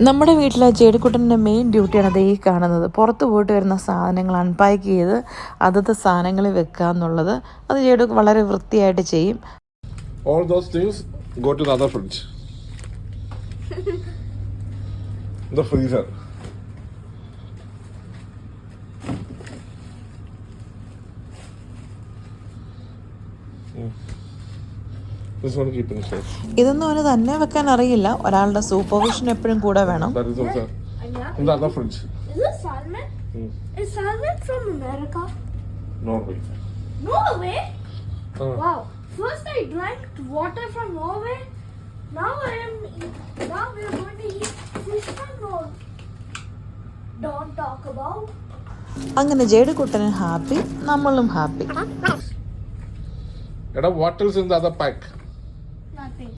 നമ്മുടെ വീട്ടിലെ ജേഡിക്കുട്ടൻ്റെ മെയിൻ ഡ്യൂട്ടിയാണ് അത് ഈ കാണുന്നത്. പുറത്ത് പോയിട്ട് വരുന്ന സാധനങ്ങൾ അൺപാക്ക് ചെയ്ത് അതത് സാധനങ്ങളിൽ വെക്കുക എന്നുള്ളത്. അത് ജേഡു വളരെ വൃത്തിയായിട്ട് ചെയ്യും. All those things go to the other fridge. The freezer. This one keep inside. ഇതൊന്നും അവന് തന്നെ വെക്കാൻ അറിയില്ല. ഒരാളുടെ സൂപ്പർവിഷൻ എപ്പോഴും കൂടെ വേണം. That is also in the other fridge. Is this salmon? Is salmon from America? Norway. Norway? Wow. First I drank water from Norway. Now we are going to eat fish from Norway. Don't talk about. അങ്ങനെ ജേഡിക്കുട്ടനും happy, നമ്മളും happy. What else in the other pack?